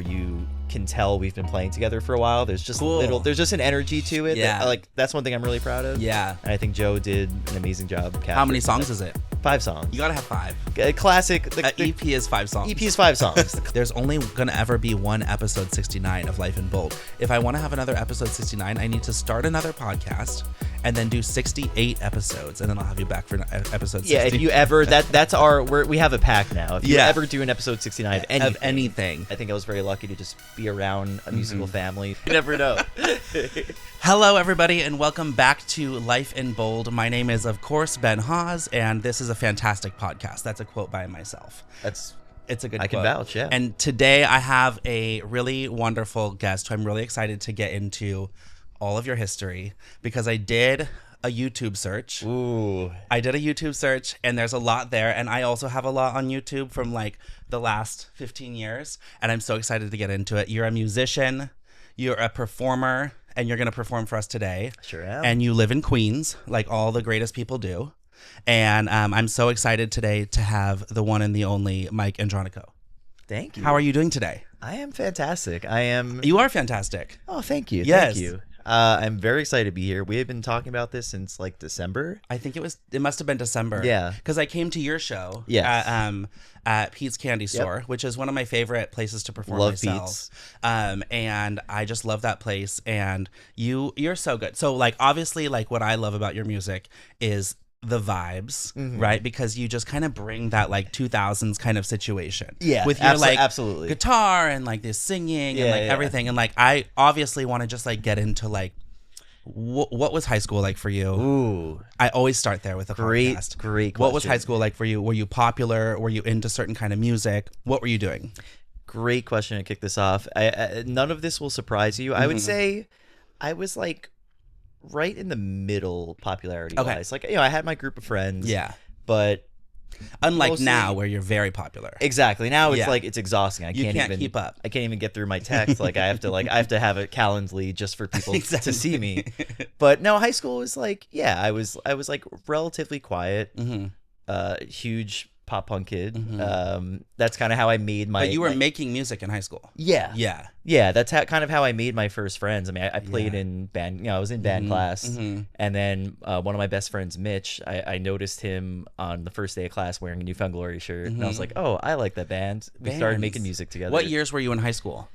You can tell we've been playing together for a while. There's just Cool. there's just an energy to it. Yeah. That's one thing I'm really proud of. Yeah. And I think Joe did an amazing job. How many songs is it? 5 songs. You gotta have 5. A classic. EP is 5 songs. EP is 5 songs. There's only gonna ever be one episode 69 of Life in Bold. If I want to have another episode 69, I need to start another podcast and then do 68 episodes, and then I'll have you back for episode 60. Yeah, if you ever that's our we have a pact now. If you ever do an episode 69 of anything, I think I was very lucky to just be around a musical family. You never know. Hello, everybody, and welcome back to Life in Bold. My name is, of course, Ben Hawes, and this is a fantastic podcast. That's a quote by myself. It's a good quote. I can vouch, yeah. And today I have a really wonderful guest who I'm really excited to get into all of your history, because I did a YouTube search. Ooh. I did a YouTube search, and there's a lot there, and I also have a lot on YouTube from like the last 15 years, and I'm so excited to get into it. You're a musician, you're a performer, and you're going to perform for us today. Sure am. And you live in Queens, like all the greatest people do. And I'm so excited today to have the one and the only Mike Andronico. Thank you. How are you doing today? I am fantastic. You are fantastic. Oh, thank you. Yes. Thank you. I'm very excited to be here. We have been talking about this since like December. I think it must have been December. Yeah. Because I came to your show at Pete's Candy Store, which is one of my favorite places to perform myself. Pete's. And I just love that place. And you're so good. So like, obviously, like what I love about your music is the vibes, right? Because you just kind of bring that like 2000s kind of situation. Yeah, with your like absolutely guitar and like this singing and like everything. And like, I obviously want to just like get into like, what was high school like for you? Ooh, I always start there with a podcast. Great question. What was high school like for you? Were you popular? Were you into certain kind of music? What were you doing? Great question to kick this off. None of this will surprise you. I would say I was like right in the middle popularity wise. Like, I had my group of friends. Yeah. But unlike mostly, now where you're very popular. Exactly. Now it's like it's exhausting. I can't even keep up. I can't even get through my text. I have to have a Calendly just for people to see me. But no, high school was like, I was like relatively quiet. Huge pop punk kid. That's kind of how I made my. But you were making music in high school. Yeah. That's kind of how I made my first friends. I mean, I played in band. I was in band class, and then one of my best friends, Mitch, I noticed him on the first day of class wearing a New Found Glory shirt, and I was like, oh, I like that band. We started making music together. What years were you in high school?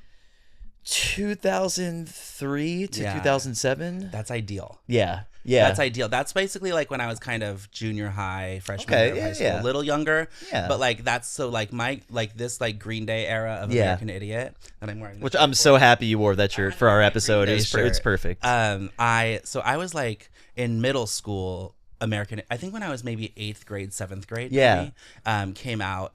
2003 to 2007. That's ideal. Yeah. That's ideal. That's basically like when I was kind of junior high, freshman year of high school, a little younger. Yeah. But like that's so like this like Green Day era of American Idiot that I'm wearing. Which I'm so happy you wore that shirt for our episode. It's perfect. I was like in middle school. I think when I was maybe 8th grade, 7th grade, came out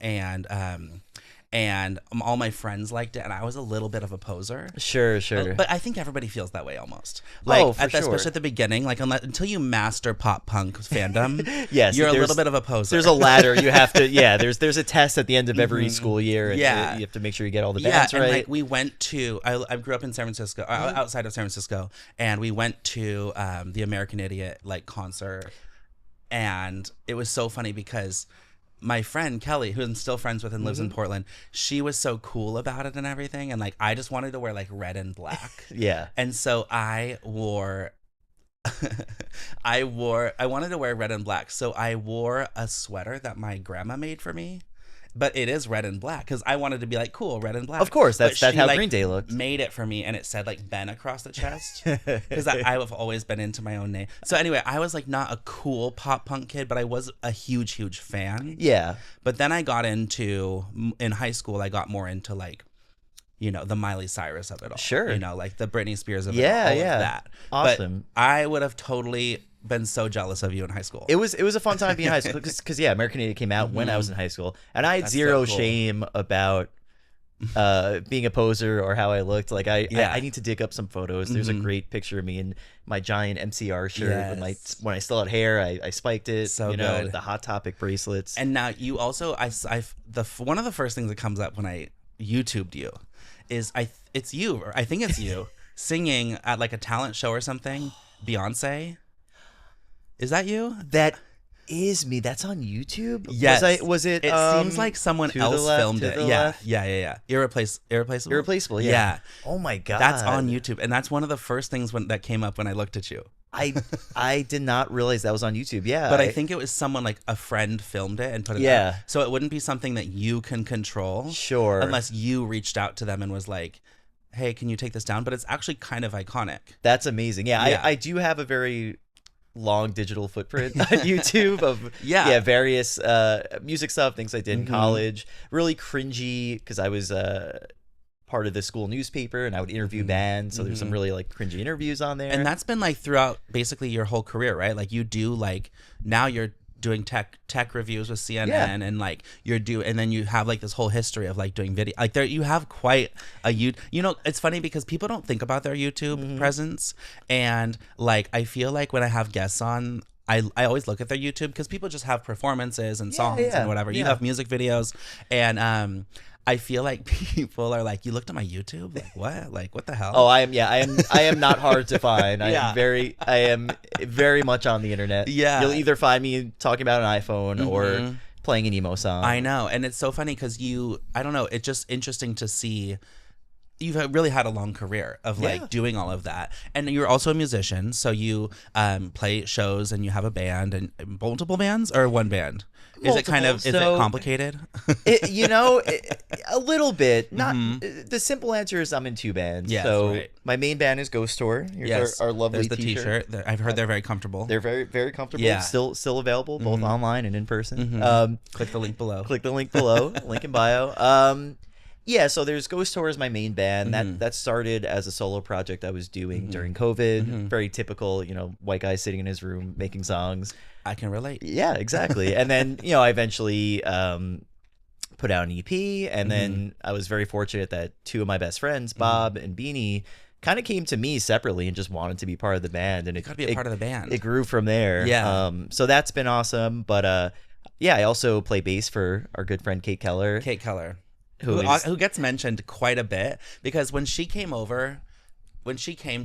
and all my friends liked it, and I was a little bit of a poser. Sure. But I think everybody feels that way almost. Like, especially at the beginning, like until you master pop punk fandom, you're a little bit of a poser. There's a ladder you have to. There's a test at the end of every school year. And you have to make sure you get all the bands right. And like we went to, I grew up in San Francisco, outside of San Francisco, and we went to the American Idiot like concert, and it was so funny because my friend Kelly, who I'm still friends with and lives in Portland, she was so cool about it and everything, and like I just wanted to wear like red and black. And so I wanted to wear red and black, so I wore a sweater that my grandma made for me. But it is red and black because I wanted to be like, cool, red and black. Of course, that's how like, Green Day looked. Made it for me, and it said like Ben across the chest because I have always been into my own name. So anyway, I was like not a cool pop punk kid, but I was a huge fan. Yeah. But then I got in high school, I got more into like, the Miley Cyrus of it all. Sure. Like the Britney Spears of it all. Of that. Awesome. But I would have totally been so jealous of you in high school. It was a fun time being in high school because American Idiot came out when I was in high school, and I had zero shame about being a poser or how I looked. Like I need to dig up some photos. There's a great picture of me in my giant MCR shirt when I still had hair. I spiked it. So good. The Hot Topic bracelets. And now you also one of the first things that comes up when I YouTubed you is I think it's you singing at like a talent show or something. Beyonce. Is that you? is me. That's on YouTube? Yes. Was it? It seems like someone else filmed it. Yeah. Irreplaceable. Irreplaceable, yeah. Yeah. Oh my God. That's on YouTube. And that's one of the first things that came up when I looked at you. I did not realize that was on YouTube. Yeah. But I think it was someone, like a friend filmed it and put it up. So it wouldn't be something that you can control. Sure. Unless you reached out to them and was like, hey, can you take this down? But it's actually kind of iconic. That's amazing. Yeah. I do have a very long digital footprint on YouTube of various music stuff, things I did in college. Really cringy because I was part of the school newspaper and I would interview bands, so there's some really like cringy interviews on there. And that's been like throughout basically your whole career, right? Like you do like now you're doing tech reviews with CNN and like and then you have like this whole history of like doing video, like you have quite a you know, it's funny because people don't think about their YouTube presence, and like I feel like when I have guests on, I always look at their YouTube because people just have performances and songs and whatever. You have music videos, and I feel like people are like, you looked at my YouTube? Like what? Like what the hell? Oh, I am not hard to find. I am very much on the internet. Yeah. You'll either find me talking about an iPhone or playing an emo song. I know. And it's so funny because I don't know, it's just interesting to see you've really had a long career of like doing all of that, and you're also a musician, so you play shows and you have a band and multiple bands or one band. Is it complicated? A little bit. Not the simple answer is I'm in two bands. Yes, so right. My main band is Ghost Tour. Here's our lovely There's the t-shirt. I've heard they're very comfortable. They're very, very comfortable. Yeah. Still available both online and in person. Click the link below. Link in bio. Yeah, so there's Ghost Tour as my main band. That started as a solo project I was doing during COVID. Very typical, white guy sitting in his room making songs. I can relate. Yeah, exactly. And then, I eventually put out an EP, and then I was very fortunate that two of my best friends, Bob and Beanie, kind of came to me separately and just wanted to be part of the band. And it got to be a part of the band. It grew from there. Yeah. So that's been awesome. But I also play bass for our good friend Kate Keller. Who gets mentioned quite a bit because when she came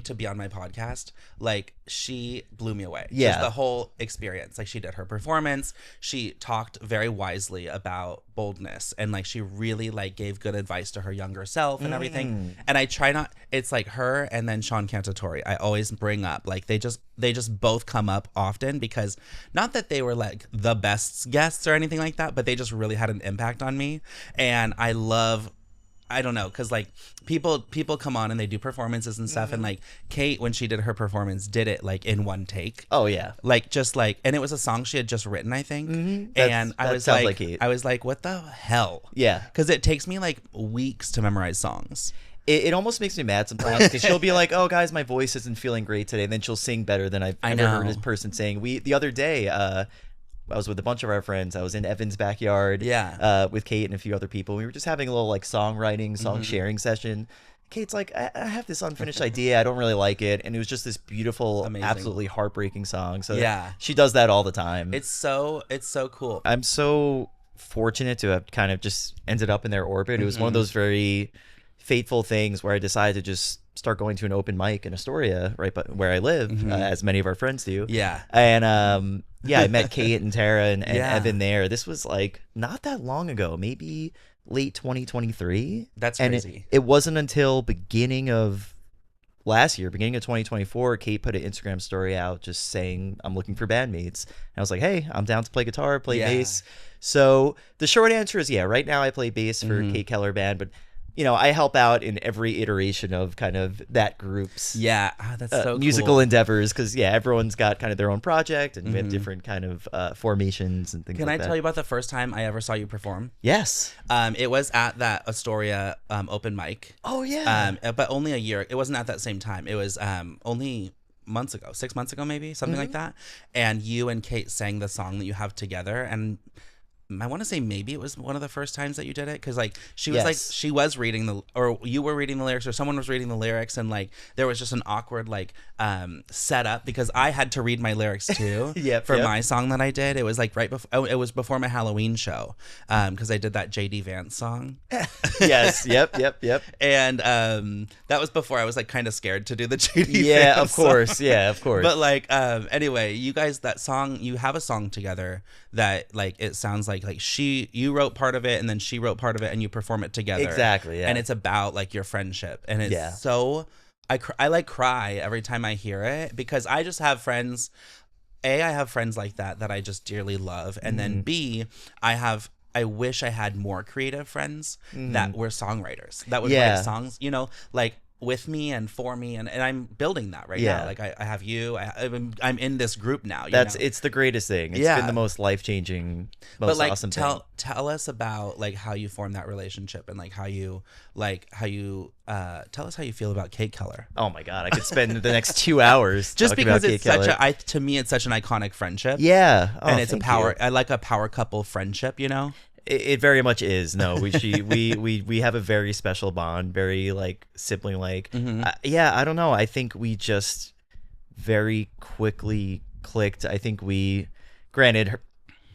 to be on my podcast, like she blew me away. Yeah. Just the whole experience. Like she did her performance. She talked very wisely about boldness, and like she really like gave good advice to her younger self and everything. And I try not, it's like her and then Sean Cantatori. I always bring up, like they just both come up often because not that they were like the best guests or anything like that, but they just really had an impact on me. And I don't know, because like people come on and they do performances and stuff, and like Kate, when she did her performance, did it like in one take. Oh yeah, like just like, and it was a song she had just written, I think. And I was like, what the hell? Yeah, because it takes me like weeks to memorize songs. It almost makes me mad sometimes because she'll be like, "Oh, guys, my voice isn't feeling great today," and then she'll sing better than I've ever heard a person sing. The other day, I was with a bunch of our friends. I was in Evan's backyard with Kate and a few other people. We were just having a little like songwriting, song sharing session. Kate's like, I have this unfinished idea. I don't really like it. And it was just this beautiful, absolutely heartbreaking song. So she does that all the time. It's so cool. I'm so fortunate to have kind of just ended up in their orbit. It was one of those very fateful things where I decided to just start going to an open mic in Astoria, right where I live, as many of our friends do. Yeah. And I met Kate and Tara and Evan there. This was like not that long ago, maybe late 2023. That's crazy. And it wasn't until beginning of 2024, Kate put an Instagram story out just saying, I'm looking for bandmates. And I was like, hey, I'm down to play guitar, play bass. So the short answer is, right now I play bass for Kate Keller Band, but I help out in every iteration of kind of that group's that's so musical cool. endeavors because everyone's got kind of their own project and we have different kind of formations and things like that. Can I tell you about the first time I ever saw you perform? Yes. It was at that Astoria open mic. Oh yeah. But only a year. It wasn't at that same time. It was only 6 months ago maybe, something like that. And you and Kate sang the song that you have together, and I want to say maybe it was one of the first times that you did it, because like she was Yes. like she was reading or you were reading the lyrics, or someone was reading the lyrics, and like there was just an awkward like setup because I had to read my lyrics too. For my song that I did. It was like right before it was before my Halloween show, because I did that JD Vance song. Yes. Yep. And that was before I was like kind of scared to do the JD Yeah, Vance of course. song. Yeah, of course. But like anyway, you guys, that song, you have a song together that like it sounds like you wrote part of it and then she wrote part of it and you perform it together. Exactly. Yeah. And it's about like your friendship, and it's so I like cry every time I hear it, because I just have friends. A, I have friends like that I just dearly love, and then B, I wish I had more creative friends that were songwriters, that would write songs, you know, like with me and for me, and I'm building that right now. Like I have you, I'm in this group now. It's the greatest thing. It's been the most life-changing, most awesome thing. Tell us about like how you formed that relationship, and like how you tell us how you feel about Kate Keller. Oh my God, I could spend the next 2 hours just talking because about it's Kate Keller. to me it's such an iconic friendship. And it's a power. I like a power couple friendship, you know. It very much is. No, we have a very special bond, very like sibling like. I don't know. I think we just very quickly clicked. I think granted,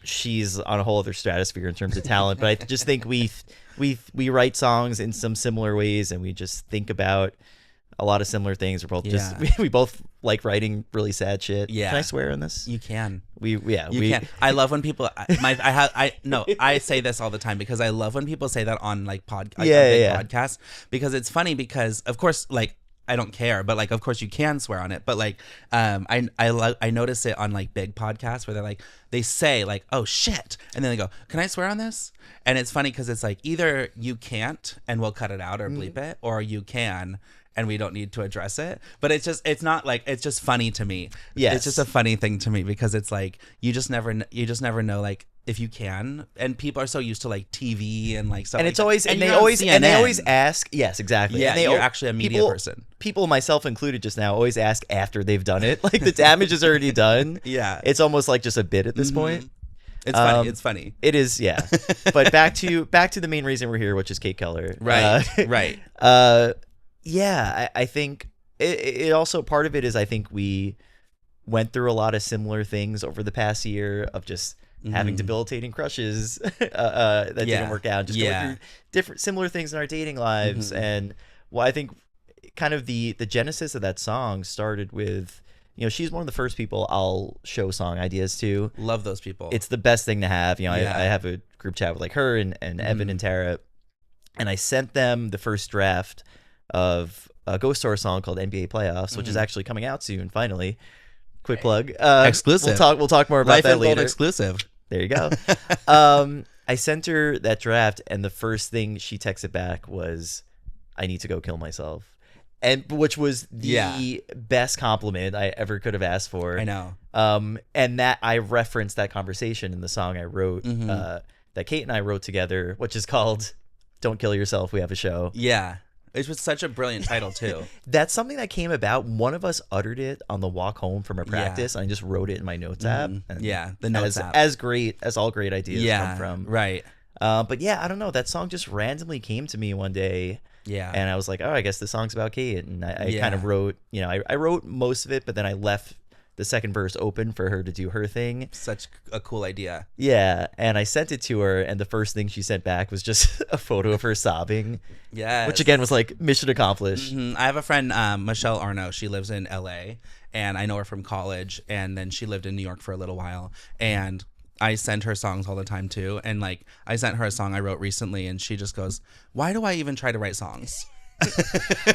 she's on a whole other stratosphere in terms of talent, but I just think we write songs in some similar ways, and we just think about a lot of similar things. We're both we both like writing really sad shit. Can I swear in this? You can. You can. I love when people. I say this all the time because I love when people say that on like podcasts, because it's funny, because of course like I don't care, but like of course you can swear on it, but like I notice it on like big podcasts where they say like, oh shit, and then they go, can I swear on this? And it's funny because it's like either you can't and we'll cut it out or bleep it, or you can and we don't need to address it. But it's just funny to me. It's just a funny thing to me, because it's like you just never know like if you can, and people are so used to like TV and like stuff, and it's always and they always ask. Yes, exactly. Yeah, you're actually a media person. People, myself included, just now always ask after they've done it. Like the damage is already done. It's almost like just a bit at this point. It's funny. It's funny. It is, yeah. But back to the main reason we're here, which is Kate Keller. Right. Right. I think it also, part of it is I think we went through a lot of similar things over the past year of just having debilitating crushes that didn't work out, just going through different similar things in our dating lives. And I think kind of the genesis of that song started with, you know, she's one of the first people I'll show song ideas to. Love those people. It's the best thing to have. You know, I have a group chat with like her and Evan and Tara, and I sent them the first draft of a Ghost Story song called NBA Playoffs, which is actually coming out soon. Finally, quick plug, exclusive. We'll talk more about Life that later. Gold exclusive. There you go. I sent her that draft, and the first thing she texted back was, "I need to go kill myself," and which was the best compliment I ever could have asked for. I know. And that I referenced that conversation in the song I wrote, that Kate and I wrote together, which is called "Don't Kill Yourself, We Have a Show." Yeah. It was such a brilliant title too. That's something that came about. One of us uttered it on the walk home from a practice, and I just wrote it in my notes app. And the notes app. As great as all great ideas come from. Right. But yeah, I don't know. That song just randomly came to me one day. Yeah. And I was like, oh, I guess the song's about Kate. And I kind of wrote, you know, I wrote most of it, but then I left the second verse open for her to do her thing. Such a cool idea. Yeah, and I sent it to her, and the first thing she sent back was just a photo of her sobbing. Yeah, which again was like mission accomplished. I have a friend, Michelle Arno. She lives in LA, and I know her from college, and then she lived in New York for a little while, and I send her songs all the time too. And like I sent her a song I wrote recently, and she just goes, "Why do I even try to write songs?"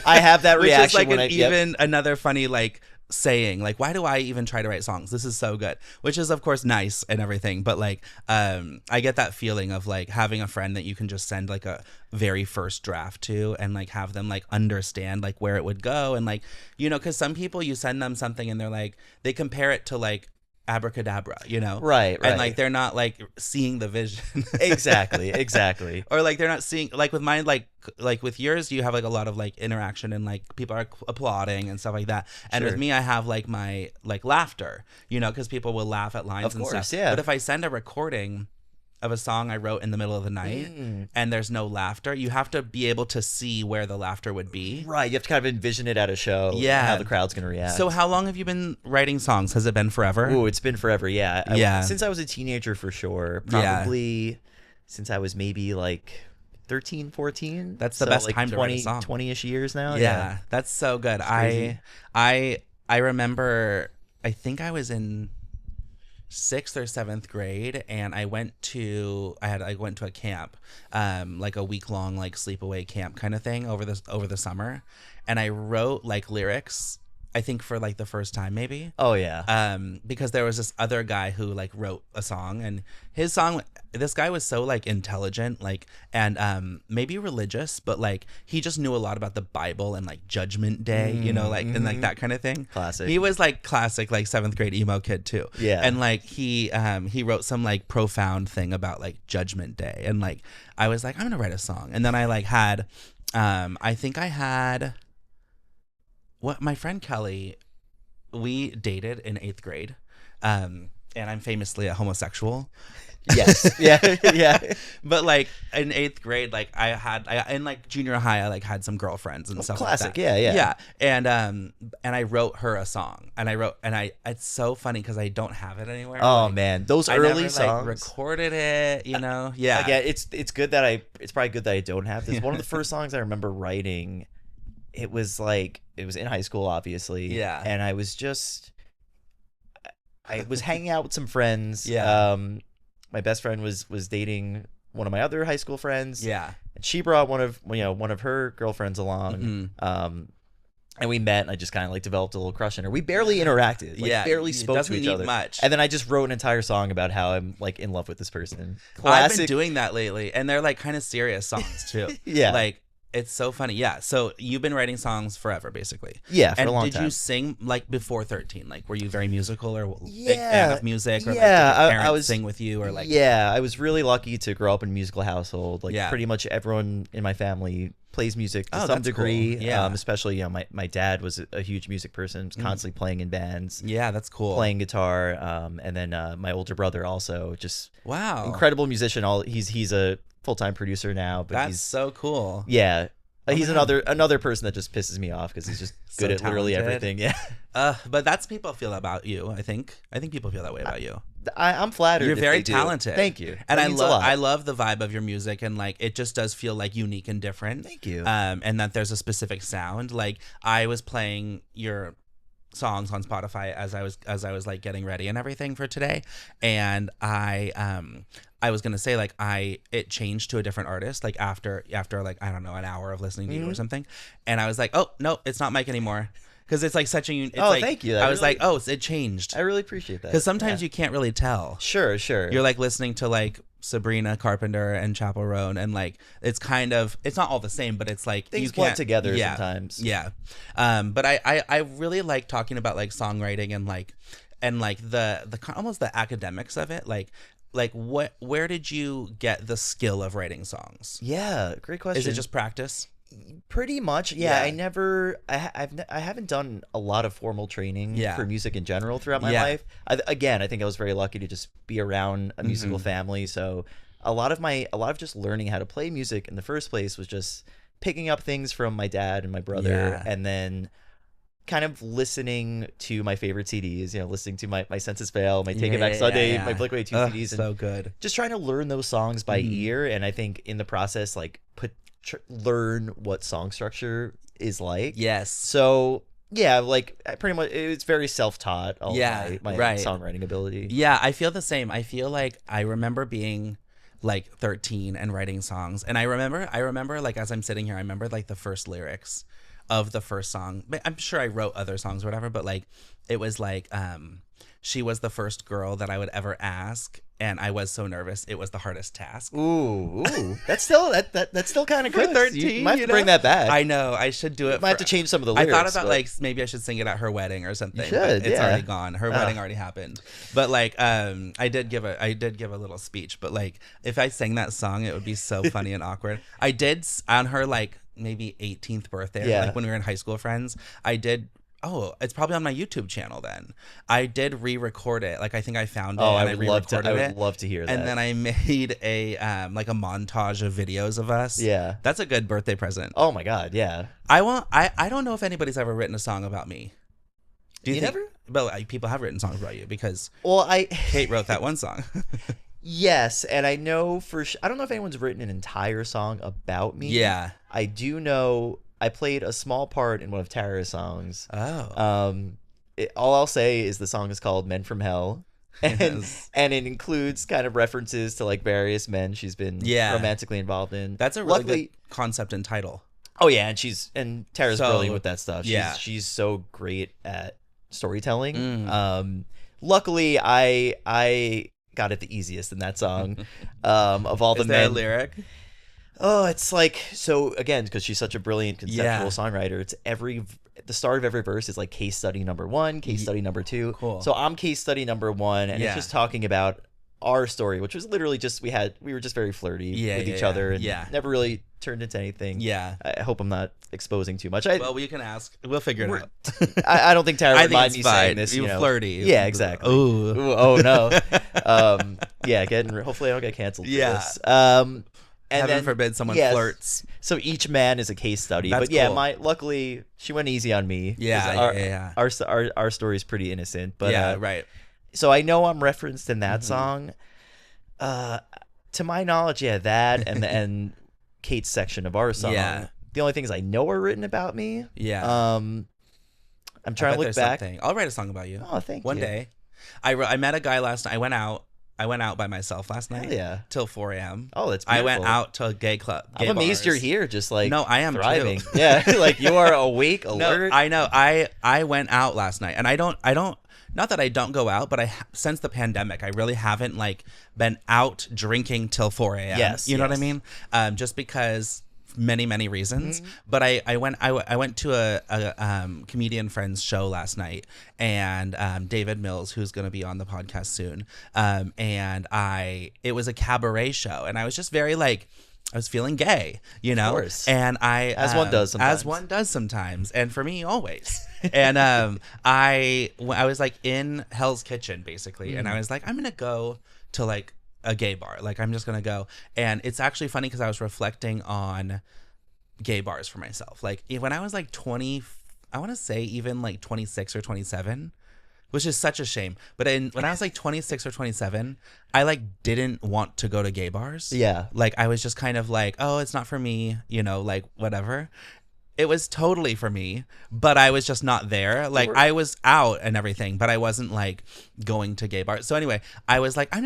I have that reaction. Which is like another funny like saying, like, why do I even try to write songs? This is so good, which is of course nice and everything, but like I get that feeling of like having a friend that you can just send like a very first draft to, and like have them like understand like where it would go, and like, you know, because some people you send them something and they're like, they compare it to like abracadabra, you know, right, and like they're not like seeing the vision. exactly Or like they're not seeing, like with mine, like with yours you have like a lot of like interaction and like people are applauding and stuff like that, and with me I have like my like laughter, you know, because people will laugh at lines, of course, and stuff. But if I send a recording of a song I wrote in the middle of the night and there's no laughter, you have to be able to see where the laughter would be. Right. You have to kind of envision it at a show. Yeah. How the crowd's going to react. So how long have you been writing songs? Has it been forever? Oh, it's been forever. Yeah. Yeah. Since I was a teenager, for sure. Probably since I was maybe like 13, 14. That's the best time to write a song. 20-ish years now. Yeah. That's so good. I remember, I think I was in 6th or 7th grade, and I went to a camp, like a week-long like sleepaway camp kind of thing over the summer, and I wrote like lyrics, I think for like the first time maybe. Oh yeah. Because there was this other guy who like wrote a song, and his song, this guy was so like intelligent, like, and maybe religious, but like he just knew a lot about the Bible and like Judgment Day, you know, like and like that kind of thing. Classic. He was like classic like 7th grade emo kid too. Yeah. And like he wrote some like profound thing about like Judgment Day, and like I was like, I'm gonna write a song, and then I like had, I think I had. What my friend Kelly, we dated in 8th grade, and I'm famously a homosexual. Yes. Yeah. But like in 8th grade, like I in like junior high, I like had some girlfriends and stuff. Classic. Like that. Yeah. And I wrote her a song, and it's so funny because I don't have it anywhere. Oh like, man, those early songs. Like, recorded it, you know. Yeah. Again, it's good that it's probably good that I don't have this. One of the first songs I remember writing. It was in high school, obviously. Yeah. And I was hanging out with some friends. Yeah. My best friend was dating one of my other high school friends. Yeah. And she brought one of her girlfriends along. And we met, and I just kind of like developed a little crush on her. We barely interacted. Barely spoke to each other. Much. And then I just wrote an entire song about how I'm like in love with this person. Classic. I've been doing that lately, and they're like kind of serious songs too. Yeah. Like, it's so funny. Yeah. So you've been writing songs forever, basically. Yeah, for and a long did time. you sing like before 13? Like, were you very musical or big Yeah. fan of music? Or like, did your parents sing with you or like? Yeah, I was really lucky to grow up in a musical household. Like Yeah. pretty much everyone in my family plays music to some that's degree. cool. Yeah. Especially, my dad was a huge music person, was constantly playing in bands, Yeah, that's cool. playing guitar. And then my older brother also just Wow. incredible musician. He's a full-time producer now, but That's he's so cool. yeah. He's man. another person that just pisses me off because he's just good at literally everything. Yeah. But that's people feel about you. I think people feel that way about you. I'm flattered. You're if very they do. talented. Thank you. And That means a lot. I love the vibe of your music, and like it just does feel like unique and different. Thank you. And that there's a specific sound. Like I was playing your songs on Spotify as I was like getting ready and everything for today, and I was gonna say like it changed to a different artist like after like I don't know, an hour of listening to you or something, and I was like, oh no, it's not Mike anymore, because it's like such a it's like, thank you. I was like, oh, it changed. I really appreciate that. Because sometimes you can't really tell. Sure. You're like listening to like Sabrina Carpenter and Chappell Roan, and like it's not all the same, but it's like things you blend can't together sometimes. Yeah. But I really like talking about like songwriting and like the almost the academics of it, like where did you get the skill of writing songs? Yeah, great question. Is it just practice? Pretty much, yeah. I haven't done a lot of formal training for music in general throughout my life. I think I was very lucky to just be around a musical family. So a lot of just learning how to play music in the first place was just picking up things from my dad and my brother, and then kind of listening to my favorite CDs, listening to my Senses Fail, my Take It Back Sunday, my Blink-182 CDs. And so good. Just trying to learn those songs by ear. And I think in the process, like learn what song structure is like. Yes. So yeah, like pretty much it's very self-taught. My right. songwriting ability. Yeah, I feel the same. I feel like I remember being like 13 and writing songs, and I remember like as I'm sitting here, I remember like the first lyrics of the first song. I'm sure I wrote other songs or whatever, but like it was like she was the first girl that I would ever ask, and I was so nervous. It was the hardest task. Ooh, that's still that's still kind of good. For 13, you might have to bring that back. I know, I should do it. Might have to change some of the lyrics. I thought about like maybe I should sing it at her wedding or something. You should, but it's already gone. Her wedding already happened. But like I did give a little speech. But like if I sang that song, it would be so funny and awkward. I did on her like maybe 18th birthday, like when we were in high school friends. I did Oh, it's probably on my YouTube channel then. I did re-record it. Like I think I found it Oh, and I I would love to. re-recorded I it. would love to hear that. And then I made a like a montage of videos of us. Yeah. That's a good birthday present. Oh my God, yeah. I don't know if anybody's ever written a song about me. Do you think? Never? But people have written songs about you because Well, Kate wrote that one song. Yes, and I know I don't know if anyone's written an entire song about me. Yeah. I do know I played a small part in one of Tara's songs. Oh. All I'll say is the song is called "Men from Hell," and Yes. and it includes kind of references to like various men she's been romantically involved in. That's a really good concept and title. Oh yeah, and Tara's So, brilliant with that stuff. She's so great at storytelling. Luckily, I got it the easiest in that song. Of all the men. Is there a lyric? Oh, it's like, so again, because she's such a brilliant conceptual songwriter, it's the start of every verse is like case study number 1, case study number 2. Cool. So I'm case study number 1, and it's just talking about our story, which was literally just we were just very flirty with each other, and never really turned into anything. Yeah. I hope I'm not exposing too much. Well, we can ask. We'll figure it out. I don't think Tara would mind me fine. saying this. You flirty. Yeah, exactly. Ooh. Oh no. Hopefully I don't get canceled for this. And Heaven then, forbid someone flirts. So each man is a case study. That's but cool. Luckily she went easy on me. Yeah. Our story is pretty innocent. But right. So I know I'm referenced in that song. To my knowledge, that and Kate's section of our song. Yeah. The only things I know are written about me. Yeah. I'm trying to look back. I'll write a song about you. Oh, thank you. One day. I met a guy last night. I went out by myself last night. Yeah. Till 4 a.m. Oh, that's beautiful. I went out to a gay club. I'm amazed you're here, just like no, I am thriving. too. Yeah, like you are awake, alert. No, I know. I went out last night, and I don't. Not that I don't go out, but since the pandemic, I really haven't like been out drinking till 4 a.m. Yes, you know what I mean? Just because many reasons. But I went to a comedian friend's show last night, and David Mills, who's going to be on the podcast soon, and it was a cabaret show, and I was just very like, I was feeling gay, you know, of course. And as one does sometimes, and for me always. And I was like in Hell's Kitchen basically, and I was like, I'm gonna go to like a gay bar, like I'm just gonna go. And it's actually funny because I was reflecting on gay bars for myself, like when I was like 20, I want to say even like 26 or 27, which is such a shame. But when I was like 26 or 27, I like didn't want to go to gay bars. Yeah. Like I was just kind of like, oh, it's not for me, you know, like whatever. It was totally for me, but I was just not there. Like I was out and everything, but I wasn't like going to gay bars. So anyway, I was like, I'm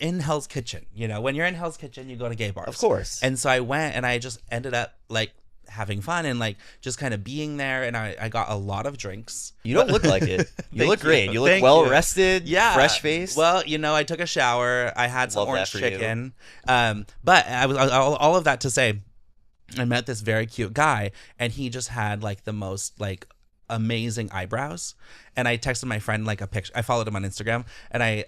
in Hell's Kitchen. You know, when you're in Hell's Kitchen, you go to gay bars. Of course. And so I went, and I just ended up like having fun and like just kind of being there, and I got a lot of drinks. You don't look like it. You look great. You look Thank well you. rested. Yeah, fresh faced. Well, you know, I took a shower. I had some Love orange that for you. chicken. But I was all of that to say, I met this very cute guy, and he just had like the most like amazing eyebrows. And I texted my friend like a picture. I followed him on Instagram, and I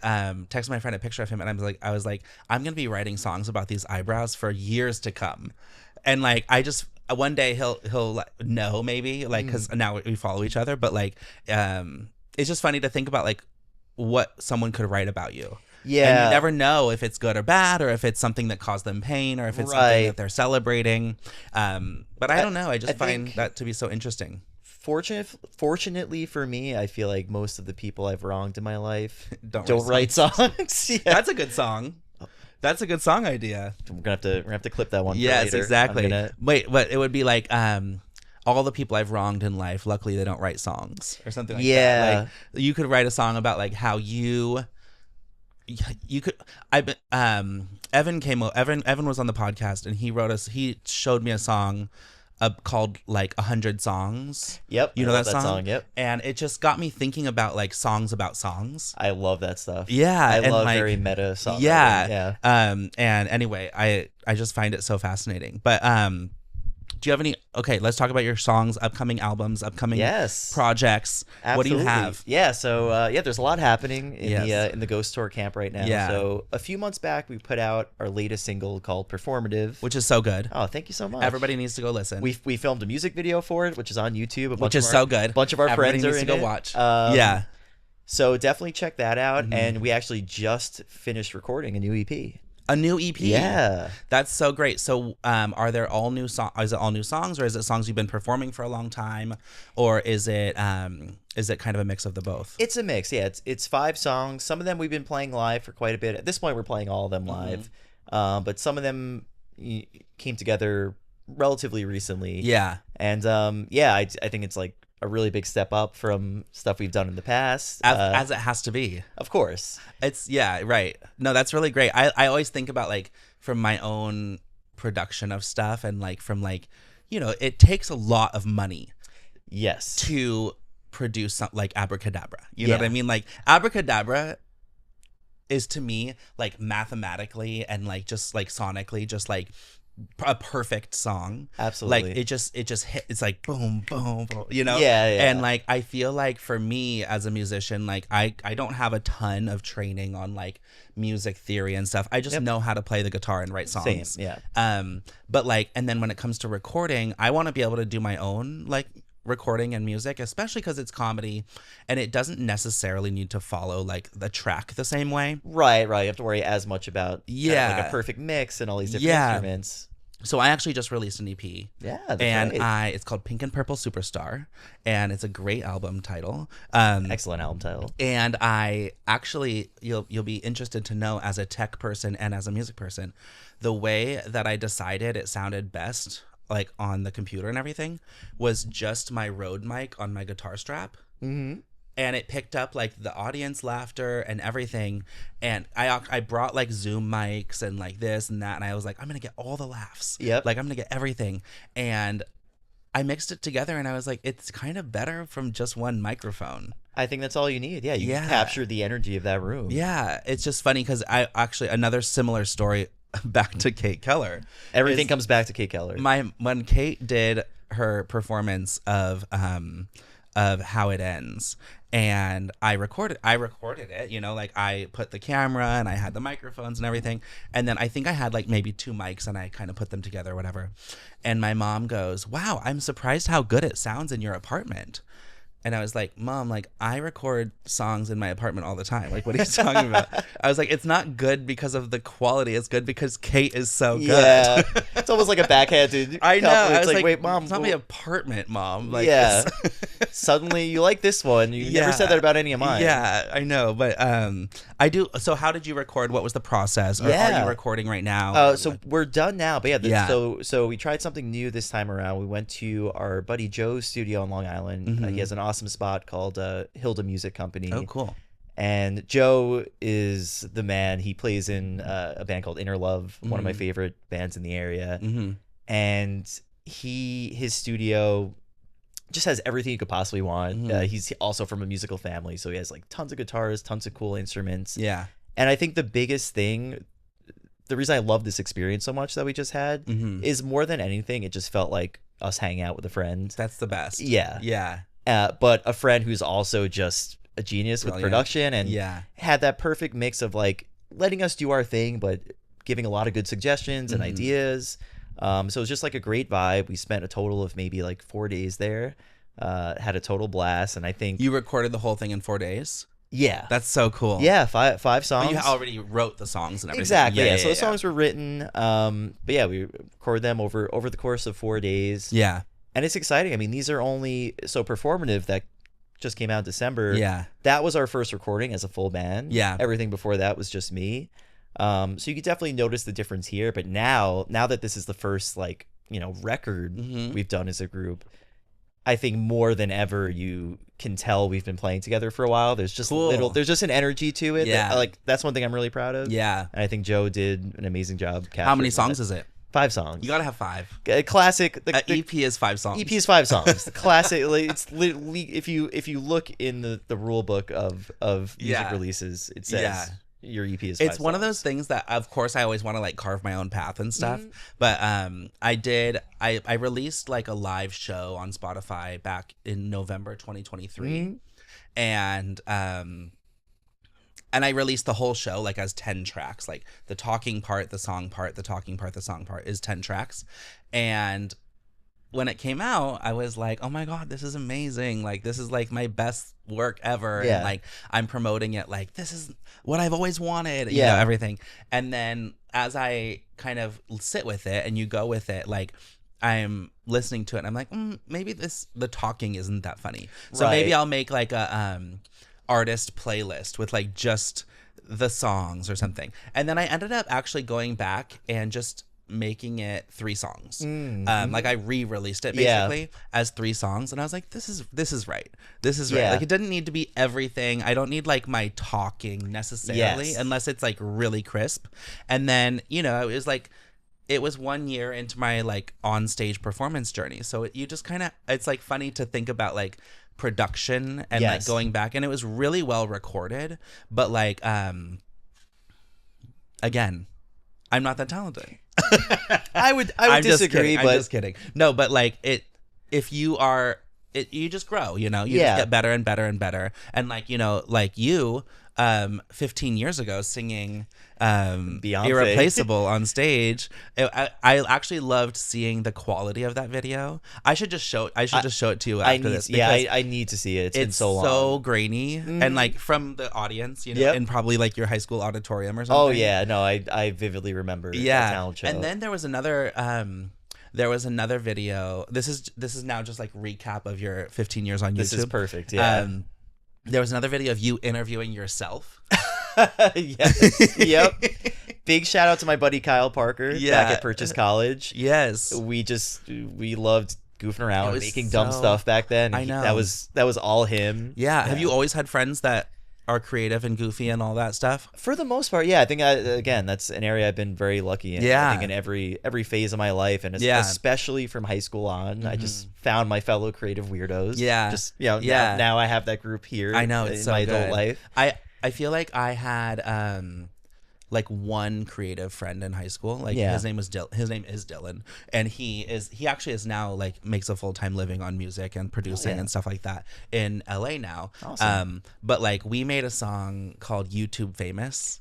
texted my friend a picture of him, and I was like, I'm gonna be writing songs about these eyebrows for years to come. And like I just one day he'll like, know maybe like because now we follow each other, but like it's just funny to think about like what someone could write about you. Yeah. And you never know if it's good or bad, or if it's something that caused them pain, or if it's something that they're celebrating. But I don't know. I just find that to be so interesting. Fortunately for me, I feel like most of the people I've wronged in my life don't write songs. Yeah. That's a good song. That's a good song idea. We're gonna have to clip that one. Yes, for later. exactly. Wait, but it would be like all the people I've wronged in life, luckily they don't write songs or something like that. Like you could write a song about like how you could. Evan was on the podcast, and he showed me a song called like 100 Songs. Yep. You know that song? Yep. And it just got me thinking about like songs about songs. I love that stuff. Yeah. I love like, very meta songs. Yeah. And anyway, I just find it so fascinating. But Do you have any? Okay, let's talk about your songs, upcoming albums, upcoming projects. Absolutely. What do you have? Yeah, so there's a lot happening in the Ghost Tour camp right now. Yeah. So a few months back, we put out our latest single called "Performative," which is so good. Oh, thank you so much. Everybody needs to go listen. We filmed a music video for it, which is on YouTube. Which is so good. A bunch of our Everybody friends are needs in to go it. watch. Yeah. So definitely check that out. And we actually just finished recording a new EP. A new EP. Yeah. That's so great. So are there all new songs? Is it all new songs, or is it songs you've been performing for a long time, or is it kind of a mix of the both? It's a mix. Yeah, it's 5 songs. Some of them we've been playing live for quite a bit. At this point, we're playing all of them live. But some of them came together relatively recently. Yeah. And I think it's like a really big step up from stuff we've done in the past. As it has to be. Of course. It's, right. No, that's really great. I always think about, like, from my own production of stuff and, like, from, like, it takes a lot of money. Yes. To produce something like Abracadabra. You know what I mean? Like, Abracadabra is, to me, like, mathematically and, like, just, like, sonically, just, like, a perfect song. Absolutely. Like it just hit, it's like boom boom boom, Yeah. And like I feel like for me as a musician, like I don't have a ton of training on like music theory and stuff. I just know how to play the guitar and write songs. Same. Yeah. But like, and then when it comes to recording, I want to be able to do my own like recording and music, especially because it's comedy and it doesn't necessarily need to follow like the track the same way. Right. You have to worry as much about like a perfect mix and all these different instruments. So I actually just released an EP. Yeah, that's and right. It's called Pink and Purple Superstar, and it's a great album title. Excellent album title. And I actually, you'll be interested to know, as a tech person and as a music person, the way that I decided it sounded best, like on the computer and everything, was just my Rode mic on my guitar strap. Mm-hmm. And it picked up like the audience laughter and everything. And I brought like Zoom mics and like this and that. And I was like, I'm going to get all the laughs. Yep. Like I'm going to get everything. And I mixed it together and I was like, it's kind of better from just one microphone. I think that's all you need. Yeah. You capture the energy of that room. Yeah. It's just funny because I actually, another similar story back to Kate Keller. Everything comes back to Kate Keller. When Kate did her performance of How It Ends, and I recorded it, like I put the camera and I had the microphones and everything, and then I think I had like maybe 2 mics and I kind of put them together or whatever, and my mom goes, wow, I'm surprised how good it sounds in your apartment. And I was like, Mom, like I record songs in my apartment all the time. Like, what are you talking about? I was like, it's not good because of the quality. It's good because Kate is so good. Yeah. It's almost like a backhanded I know. I was like, wait, Mom. It's not my apartment, Mom. Like, yeah. Suddenly you like this one. You never said that about any of mine. Yeah, I know. But I do. So how did you record? What was the process? Or are you recording right now? So we're done now. But so we tried something new this time around. We went to our buddy Joe's studio on Long Island. Mm-hmm. He has an awesome spot called Hilda Music Company. Oh, cool. And Joe is the man. He plays in a band called Inner Love, one of my favorite bands in the area. Mm-hmm. And his studio just has everything you could possibly want. Mm-hmm. He's also from a musical family, so he has like tons of guitars, tons of cool instruments. Yeah. And I think the biggest thing, the reason I love this experience so much that we just had, is more than anything, it just felt like us hanging out with a friend. That's the best. Yeah. Yeah. But a friend who's also just a genius with production and had that perfect mix of like letting us do our thing, but giving a lot of good suggestions and ideas. So it was just like a great vibe. We spent a total of maybe like 4 days there, had a total blast. And I think you recorded the whole thing in 4 days. Yeah. That's so cool. Yeah. Five songs. But you already wrote the songs and everything. Exactly. Yeah. So the songs were written. But yeah, we recorded them over the course of 4 days. Yeah. And it's exciting. I mean, these are only so Performative that just came out in December. Yeah. That was our first recording as a full band. Yeah. Everything before that was just me. So you could definitely notice the difference here. But now that this is the first like, record we've done as a group, I think more than ever you can tell we've been playing together for a while. There's just there's just an energy to it. Yeah. That's one thing I'm really proud of. Yeah. And I think Joe did an amazing job capturing How many songs is it? 5 songs. You gotta have 5. Classic. The EP is 5 songs. EP is 5 songs. The classic. It's literally if you look in the rule book of music releases, it says your EP is 5 It's one of those things that, of course, I always want to like carve my own path and stuff. But I released like a live show on Spotify back in November 2023, and I released the whole show like as 10 tracks, like the talking part, the song part, the talking part, the song part is 10 tracks. And when it came out, I was like, oh my God, this is amazing. Like, this is like my best work ever. Yeah. And like, I'm promoting it like, this is what I've always wanted, you know, everything. And then as I kind of sit with it and you go with it, like, I'm listening to it and I'm like, maybe the talking isn't that funny. So maybe I'll make like a artist playlist with like just the songs or something. And then I ended up actually going back and just making it 3 songs. Like I re-released it basically as 3 songs, and I was like, this is right. This is right. Like it didn't need to be everything. I don't need like my talking necessarily unless it's like really crisp. And then, you know, it was 1 year into my like on stage performance journey. So you just kind of, it's like funny to think about like production and like going back, and it was really well recorded, but like again, I'm not that talented. I would disagree, but I'm just kidding. No, but like if you are, you just grow, you know, you just get better and better and better. And like, you know, like you, 15 years ago singing Beyonce. Irreplaceable on stage. I actually loved seeing the quality of that video. I should just show it to you after this. Yeah, I need to see it. It's been so long. It's so grainy and like from the audience, you know, in probably like your high school auditorium or something. Oh yeah, no, I vividly remember that talent show. And then there was another video. This is now just like recap of your 15 years on YouTube. This is perfect. Yeah. There was another video of you interviewing yourself. Yes. Yep. Big shout out to my buddy Kyle Parker back at Purchase College. Yes. We loved goofing around and making dumb stuff back then. I know. That was all him. Yeah. Have you always had friends that are creative and goofy and all that stuff? For the most part, yeah. I think again, that's an area I've been very lucky in. Yeah. I think in every phase of my life, and especially from high school on, I just found my fellow creative weirdos. Yeah. Just now I have that group here. I know, in my adult life. I feel like I had like one creative friend in high school. Like his name is Dylan, and he actually is now like makes a full-time living on music and producing and stuff like that in LA now. Awesome. But like we made a song called YouTube Famous,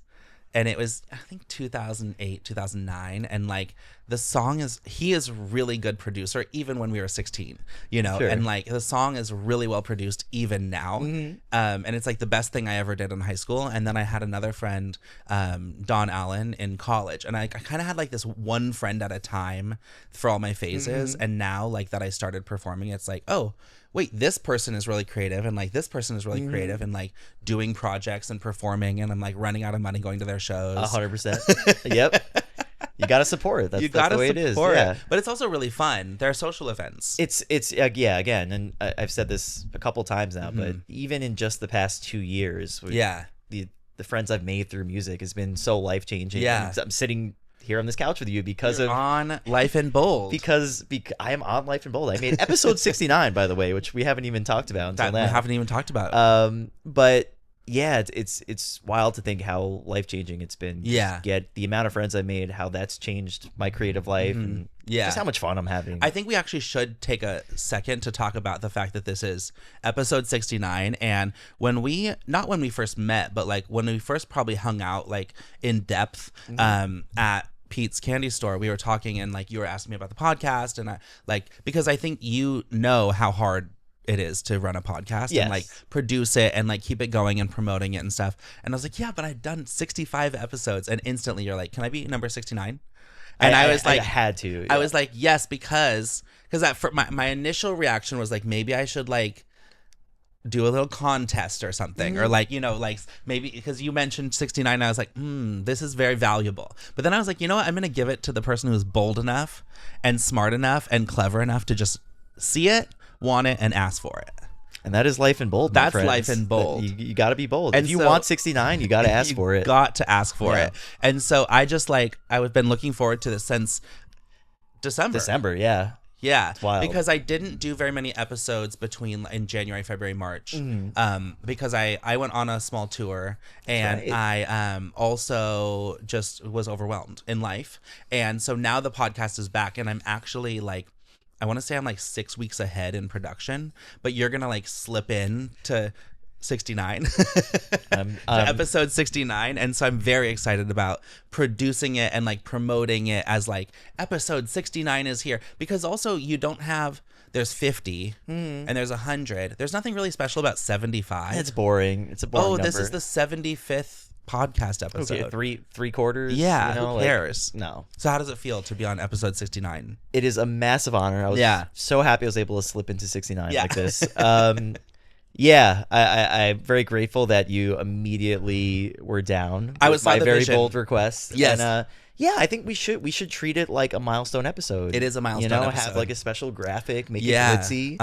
and it was I think 2008 2009, and like the song he is really good producer even when we were 16, you know. Sure. And like the song is really well produced even now. And it's like the best thing I ever did in high school. And then I had another friend, Don Allen, in college, and I kind of had like this one friend at a time for all my phases. And now like that I started performing, it's like, oh wait, this person is really creative, and like this person is really creative, and like doing projects and performing, and I'm like running out of money going to their shows. 100%. Yep. You gotta support it. That's the way it is. Yeah. But it's also really fun. They're social events. It's again, and I've said this a couple times now, but even in just the past 2 years, the friends I've made through music has been so life changing. Yeah. I'm sitting here on this couch with you because You're on Life in Bold. Because I am on Life in Bold. I made episode 69, by the way, which we haven't even talked about until now. We haven't even talked about. But yeah, it's wild to think how life changing it's been. Yeah. Get the amount of friends I made, how that's changed my creative life, and just how much fun I'm having. I think we actually should take a second to talk about the fact that this is episode 69, and not when we first met, but like when we first probably hung out like in depth at Pete's Candy Store, we were talking, and like you were asking me about the podcast, and I like, because I think you know how hard it is to run a podcast and like produce it and like keep it going and promoting it and stuff. And I was like, yeah, but I've done 65 episodes, and instantly you're like, can I be number 69? And I was like, I had to. I was like, yes, because my initial reaction was like, maybe I should like do a little contest or something, or like, you know, like maybe because you mentioned 69, and I was like, this is very valuable. But then I was like, you know what, I'm gonna give it to the person who's bold enough and smart enough and clever enough to just see it, want it, and ask for it. And that is life in bold. That's life in bold. You got to be bold. And if you want 69, you got to ask for it. Got to ask for it. And so I just like, I've been looking forward to this since December. Yeah. Yeah, wild. because I didn't do very many episodes in January, February, March, because I went on a small tour, and I also just was overwhelmed in life, and so now the podcast is back, and I'm actually like, I want to say I'm like 6 weeks ahead in production, but you're gonna like slip in to 69 to episode 69, and so I'm very excited about producing it and like promoting it as like episode 69 is here, because also you don't have, there's 50 and there's 100, there's nothing really special about 75. It's boring. It's a boring number. This is the 75th podcast episode. Okay, three quarters. Yeah, who cares? No. So how does it feel to be on episode 69? It is a massive honor. I was so happy I was able to slip into 69 like this. Yeah, I'm very grateful that you immediately were down. I was my very vision. bold request. Yes. And, I think we should treat it like a milestone episode. It is a milestone episode. Have like a special graphic, make it glitzy.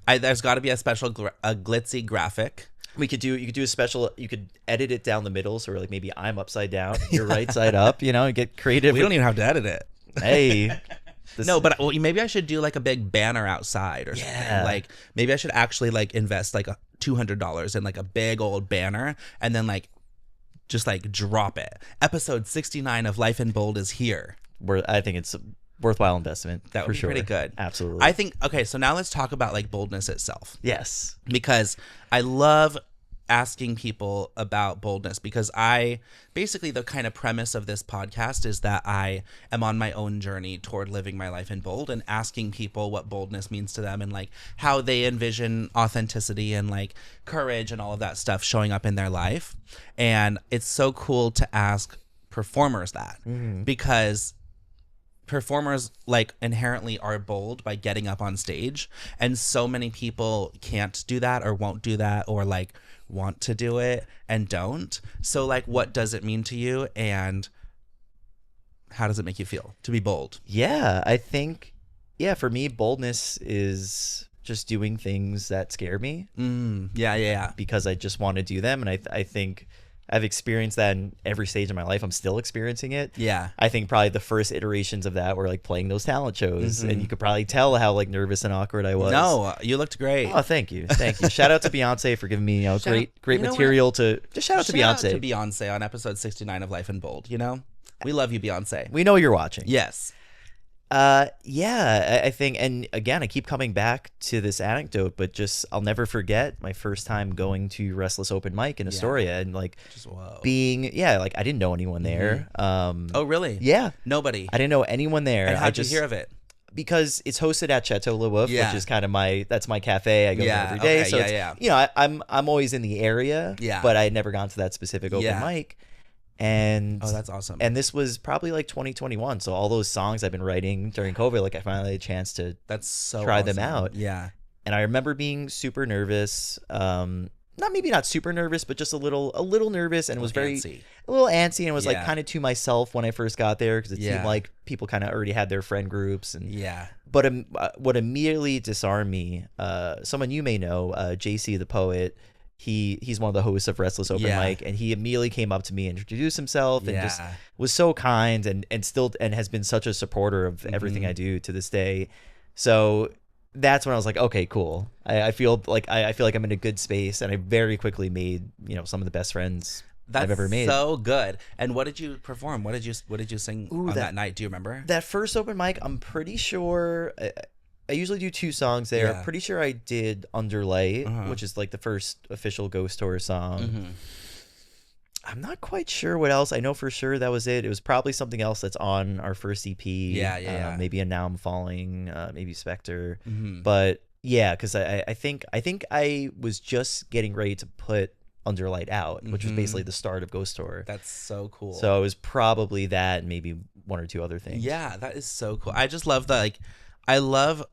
There's got to be a special a glitzy graphic. You could do a special. You could edit it down the middle, so like maybe I'm upside down, you're right side up. And get creative. We don't even have to edit it. Hey. No, but maybe I should do like a big banner outside or something. Like maybe I should actually like invest like $200 in like a big old banner, and then like just like drop it. Episode 69 of Life in Bold is here. I think it's a worthwhile investment. That would be pretty good. Absolutely. I think, okay, so now let's talk about like boldness itself. Yes. Because I love asking people about boldness, because basically the kind of premise of this podcast is that I am on my own journey toward living my life in bold, and asking people what boldness means to them, and like how they envision authenticity and like courage and all of that stuff showing up in their life. And it's so cool to ask performers that, because performers like inherently are bold by getting up on stage, and so many people can't do that or won't do that, or like want to do it and don't. So like, what does it mean to you, and how does it make you feel to be bold? Yeah, I think for me, boldness is just doing things that scare me. Because I just want to do them, and I think I've experienced that in every stage of my life. I'm still experiencing it. Yeah. I think probably the first iterations of that were like playing those talent shows, and you could probably tell how like nervous and awkward I was. No, you looked great. Oh, thank you. Shout out to Beyonce for giving me great material to just shout out to Beyonce. Shout out to Beyonce on episode 69 of Life in Bold. We love you, Beyonce. We know you're watching. Yes. I think, and again, I keep coming back to this anecdote, but just I'll never forget my first time going to Restless Open Mic in Astoria, and like being like I didn't know anyone there. Oh really? Yeah, nobody. I didn't know anyone there. And how'd you hear of it? Because it's hosted at Chateau Le Wolf, which is kind of that's my cafe. I go there every day. So I'm always in the area. Yeah. But I had never gone to that specific open mic. And oh, that's awesome. And this was probably like 2021. So all those songs I've been writing during COVID, like I finally had a chance to try them out. Yeah. And I remember being super nervous. Not super nervous, but just a little nervous, and was a little antsy, and was like kind of to myself when I first got there, because it seemed like people kind of already had their friend groups. And but what immediately disarmed me, someone you may know, JC the Poet. He's one of the hosts of Restless Open Mic, and he immediately came up to me and introduced himself, and just was so kind, and has been such a supporter of everything I do to this day. So that's when I was like, okay, cool. I feel like I'm in a good space, and I very quickly made some of the best friends I've ever made. So good. And what did you perform? What did you sing on that night? Do you remember? That first open mic, I'm pretty sure. I usually do 2 songs there. I'm pretty sure I did Underlight, which is like the first official Ghost Tour song. I'm not quite sure what else. I know for sure that was it. It was probably something else that's on our first EP. Maybe a Now I'm Falling, maybe Spectre. But yeah, because I think I was just getting ready to put Underlight out, which was basically the start of Ghost Tour. That's so cool. So it was probably that, and maybe 1 or 2 other things. Yeah, that is so cool. I just love I love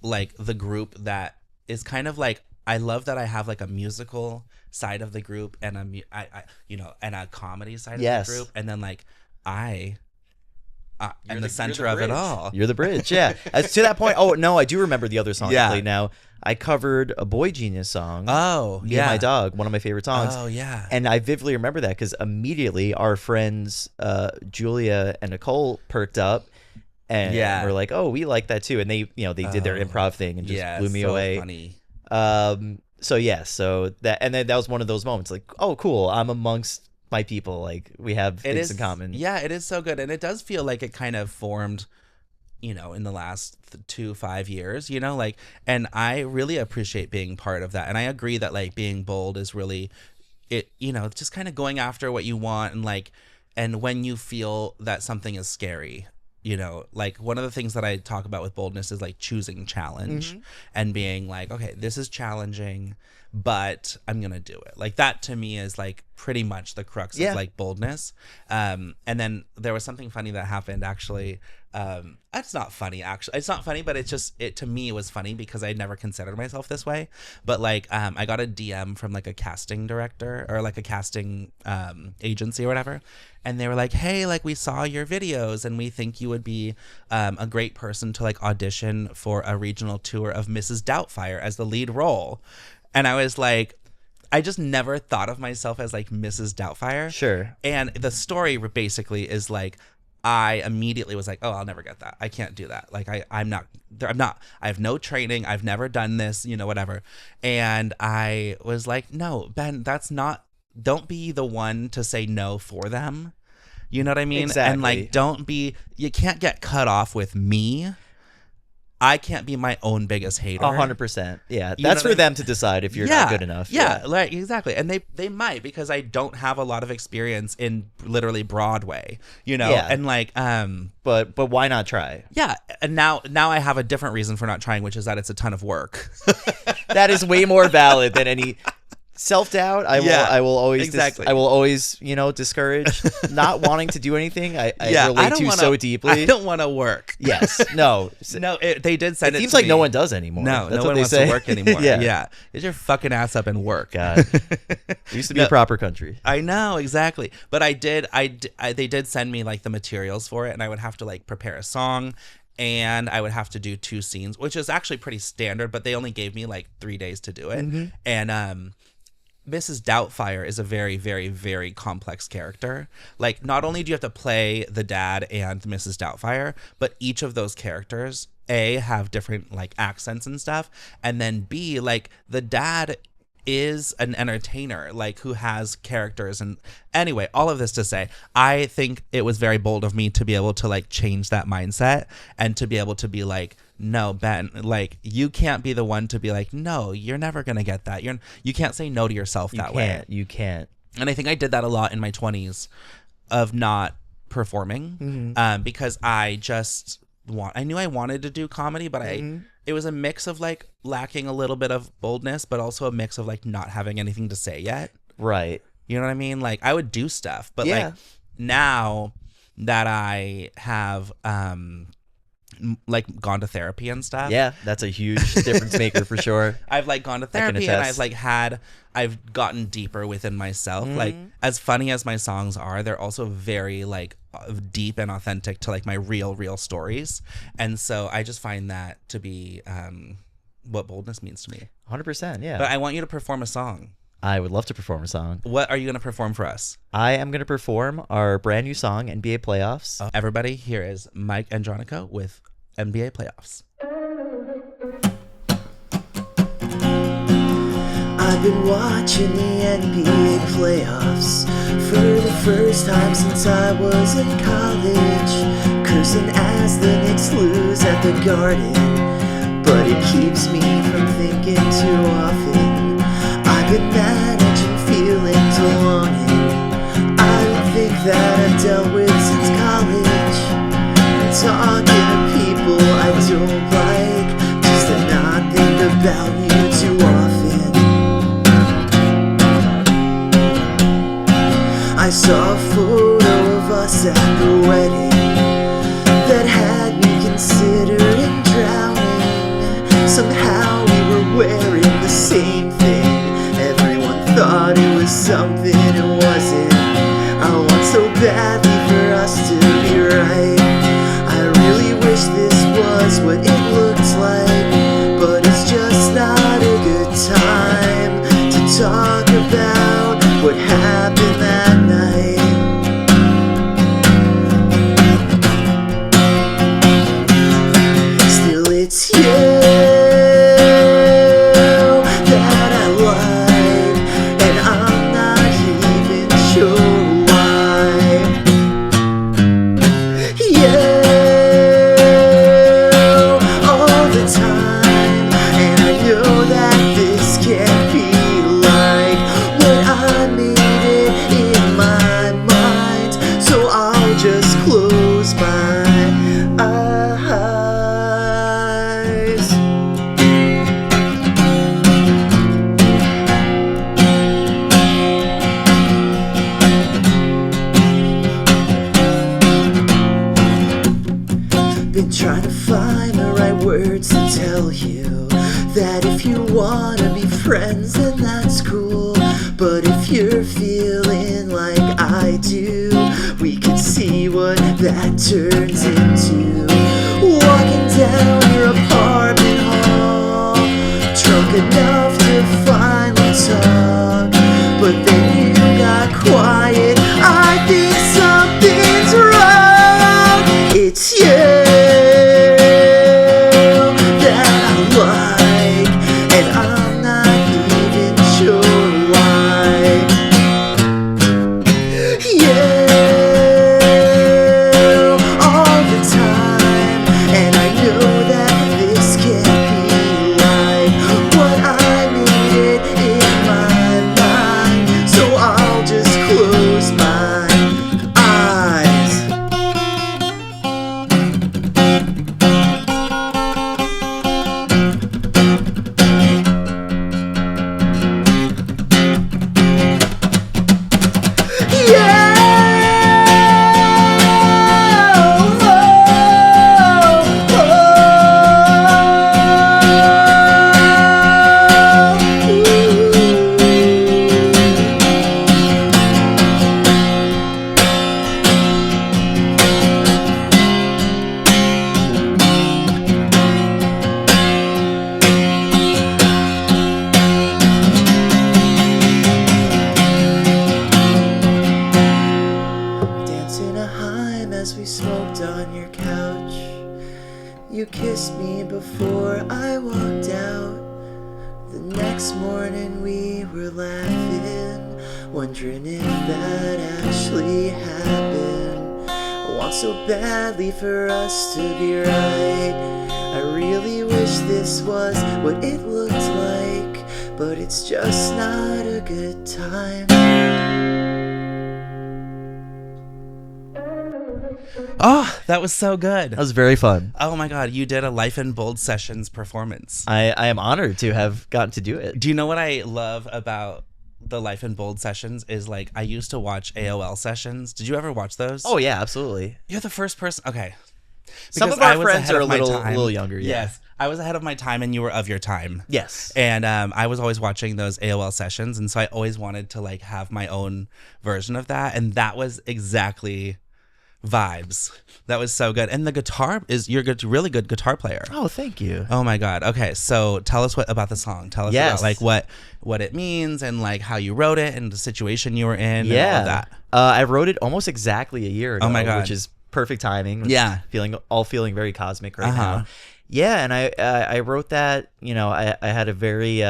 like the group that is kind of like, I love that I have like a musical side of the group, and and a comedy side of the group, and then like I'm the center of it all. You're the bridge. Yeah. To that point. Oh no, I do remember the other song I played now. I covered a Boy Genius song. Oh, Me and My Dog, one of my favorite songs. Oh yeah. And I vividly remember that because immediately our friends Julia and Nicole perked up. and we're like, oh, we like that too. And they did their improv thing and just blew me away. Funny. So that, and then that was one of those moments like, oh, cool, I'm amongst my people, like we have things in common. Yeah, it is so good, and it does feel like it kind of formed, in the last 2-5 years, like, and I really appreciate being part of that. And I agree that like being bold is really it, just kind of going after what you want, and like, and when you feel that something is scary, like one of the things that I talk about with boldness is like choosing challenge and being like, okay, this is challenging, but I'm going to do it. Like that to me is like pretty much the crux of like boldness. And then there was something funny that happened actually. It's not funny actually. It's not funny, but it to me it was funny because I never considered myself this way. But like I got a DM from like a casting director or like a casting agency or whatever. And they were like, hey, like we saw your videos and we think you would be a great person to like audition for a regional tour of Mrs. Doubtfire as the lead role. And I was like, I just never thought of myself as like Mrs. Doubtfire. Sure. And the story basically is like, I immediately was like, oh, I'll never get that. I can't do that. Like I'm not, I have no training. I've never done this, whatever. And I was like, no, Ben, don't be the one to say no for them. You know what I mean? Exactly. And like, you can't get cut off with me. I can't be my own biggest hater. 100%. Yeah. That's for them to decide if you're not good enough. Yeah, like exactly. And they might, because I don't have a lot of experience in literally Broadway, and like but why not try? Yeah. And now I have a different reason for not trying, which is that it's a ton of work. That is way more valid than any self-doubt. I will always I will always discourage not wanting to do anything. I relate to so deeply. I don't want to work. Yes. No. They did send it. It seems like no one does anymore. No, that's no what one wants say. to work anymore. Yeah. Get your fucking ass up and work. God, it used to be a proper country. I know, exactly. But they did send me like the materials for it, and I would have to like prepare a song. And I would have to do 2 scenes, which is actually pretty standard, but they only gave me like 3 days to do it. And Mrs. Doubtfire is a very, very, very complex character. Like, not only do you have to play the dad and Mrs. Doubtfire, but each of those characters, A, have different, like, accents and stuff, and then B, like, the dad is an entertainer, like, who has characters. And anyway, all of this to say, I think it was very bold of me to be able to like change that mindset and to be able to be like, no, Ben, like you can't be the one to be like, no, you're never gonna get that. You can't say no to yourself that way. You can't. And I think I did that a lot in my 20s of not performing because I knew I wanted to do comedy, but it was a mix of like lacking a little bit of boldness, but also a mix of like not having anything to say yet. Right. You know what I mean? Like I would do stuff, but like now that I have like gone to therapy and stuff. Yeah, that's a huge difference maker for sure. I've like gone to therapy and I've gotten deeper within myself. Like as funny as my songs are, they're also very like deep and authentic to like my real stories. And so I just find that to be what boldness means to me. 100%, yeah. But I want you to perform a song. I would love to perform a song. What are you going to perform for us? I am going to perform our brand new song, NBA Playoffs. Everybody, here is Mike Andronico with NBA Playoffs. I've been watching the NBA Playoffs for the first time since I was in college, cursing as the Knicks lose at the Garden, but it keeps me from thinking too often. I've been managing feelings of longing I don't think that I've dealt with since college. Talking to people I don't like, just to not think about you too often. I saw a photo of us at the wedding that had me considering drowning. Somehow we were wearing the same thing. Everyone thought it was something it wasn't. I want so badly for us to be right. I really wish this was what it looks like, but it's just not a good time to talk about what happened that night. that if you wanna be friends, then that's cool. But if you're feeling like I do, we can see what that turns into. Walking down your apartment hall, drunk enough to finally talk, but then you got quiet. I think something's wrong. It's you that I like, and I'm not even sure why. Yeah, all the time, and I know that this can't be like what I made it in my mind, so I'll just close my eyes. Dancing a hymn as we smoked on your couch. You kissed me before I walked out. The next morning we were laughing, wondering if that actually happened. I want so badly for us to be right. I really wish this was what it looked like, but it's just not a good time. Oh, that was so good. That was very fun. Oh my God, you did a Life in Bold Sessions performance. I am honored to have gotten to do it. Do you know what I love about the Life in Bold Sessions is like I used to watch AOL sessions. Did you ever watch those? Oh yeah, absolutely. You're the first person. Okay. Some Because of our I was friends ahead are a of my little time. younger. Yeah. Yes. I was ahead of my time and you were of your time. Yes. And I was always watching those AOL sessions, and so I always wanted to like have my own version of that, and that was exactly vibes. That was so good. And the guitar is you're a really good guitar player. Oh, thank you. Oh my God. Okay, so tell us about the song. Tell us Yes. about like what it means and like how you wrote it and the situation you were in. And all of that. I wrote it almost exactly a year ago. Oh my God. Which is perfect timing. Yeah. Feeling very cosmic right Uh-huh. now. Yeah, and I wrote that. You know, I had a very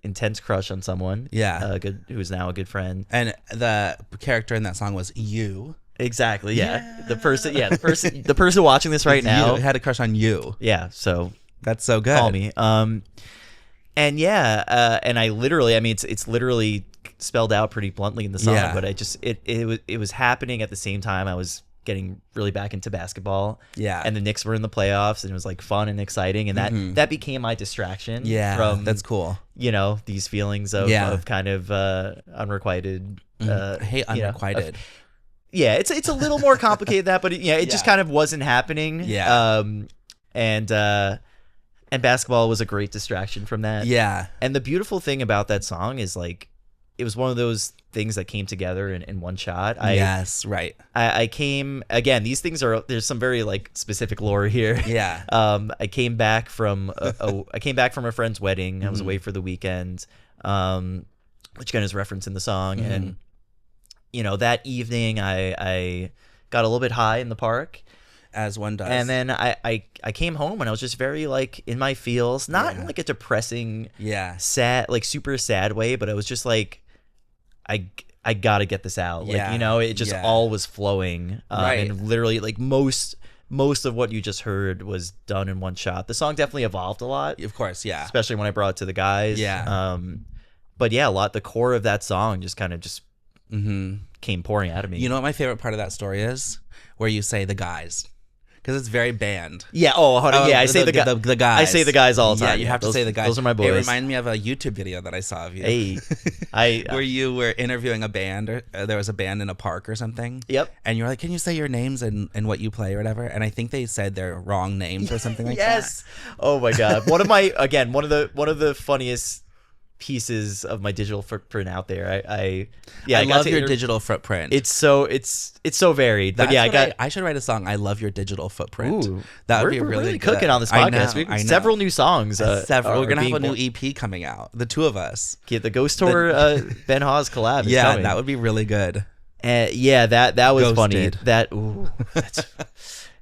intense crush on someone. Yeah. Who is now a good friend. And the character in that song was you. Exactly. Yeah. The person watching this right now You had a crush on you. Yeah. So That's so good. call me. And yeah, and I literally, I mean, it's literally spelled out pretty bluntly in the song, Yeah. but it was happening at the same time I was getting really back into basketball. Yeah. And the Knicks were in the playoffs, and it was like fun and exciting, and that became my distraction. Yeah. From that's cool. you know, these feelings of kind of unrequited. I hate unrequited. Yeah, it's a little more complicated than that, but it just kind of wasn't happening. Yeah. And basketball was a great distraction from that. Yeah. And the beautiful thing about that song is like it was one of those things that came together in one shot. Yes, right. I came again. These things there's some very like specific lore here. Yeah. I came back from a friend's wedding. I was away for the weekend, which again is referenced in the song. And you know, that evening I got a little bit high in the park. As one does. And then I came home and I was just very like in my feels, not in like a depressing, sad, like super sad way, but I was just like, I gotta get this out. Like, you know, it just all was flowing. And literally like most of what you just heard was done in one shot. The song definitely evolved a lot. Of course, yeah. Especially when I brought it to the guys. Yeah. But yeah, the core of that song just kind of just came pouring out of me. You know what my favorite part of that story is? Where you say the guys. because it's very band. Yeah. Yeah. I say the guys. I say the guys all the time. Yeah, you have to say the guys. Those are my boys. It reminded me of a YouTube video that I saw of you. Hey, where you were interviewing a band. Or, there was a band in a park or something. Yep. And you were like, "Can you say your names and what you play or whatever?" And I think they said their wrong names or something like that. Yes. Oh my God. One of the funniest pieces of my digital footprint out there. I love your digital footprint. It's so varied. But I should write a song. I love your digital footprint. Ooh, that would be we're really cooking good. on this podcast. I know. Several new songs. We're gonna have a new EP coming out. The two of us. Get the Ghost Tour Ben Hawes collab. Is coming. That would be really good. That was funny. Ghosted.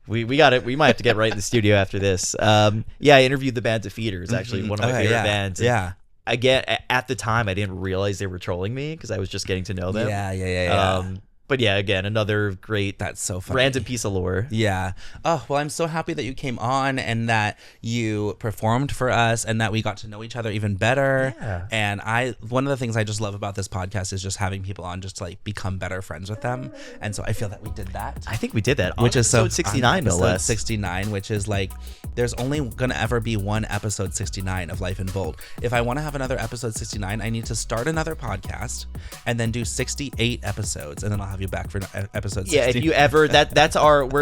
We got it. We might have to get right in the studio after this. I interviewed the band Defeaters. Actually, one of my favorite bands. Yeah. At the time, I didn't realize they were trolling me because I was just getting to know them. Yeah. But yeah, again, another great, that's so funny, random piece of lore. Yeah. Oh, well, I'm so happy that you came on and that you performed for us and that we got to know each other even better. Yeah. And one of the things I just love about this podcast is just having people on just to like become better friends with them. And so I feel that we did that. I think we did that. Which is episode 69, no less. 69, which is like, there's only going to ever be one episode 69 of Life in Bold. If I want to have another episode 69, I need to start another podcast and then do 68 episodes, and then I'll have you back for episode 60. Yeah, if you ever,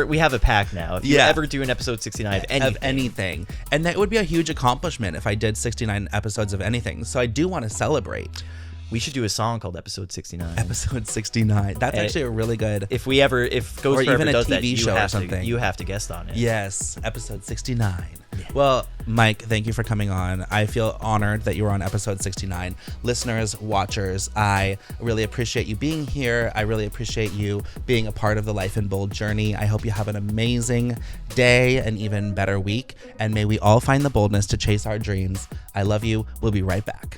we have a pact now. If you ever do an episode 69 of anything. And that would be a huge accomplishment if I did 69 episodes of anything. So I do want to celebrate. We should do a song called Episode 69. Episode 69. That's actually a really good. If Ghost Tour even does a TV show or something, you have to guest on it. Yes, episode 69. Yeah. Well, Mike, thank you for coming on. I feel honored that you were on episode 69. Listeners, watchers, I really appreciate you being here. I really appreciate you being a part of the Life in Bold journey. I hope you have an amazing day, an even better week, and may we all find the boldness to chase our dreams. I love you. We'll be right back.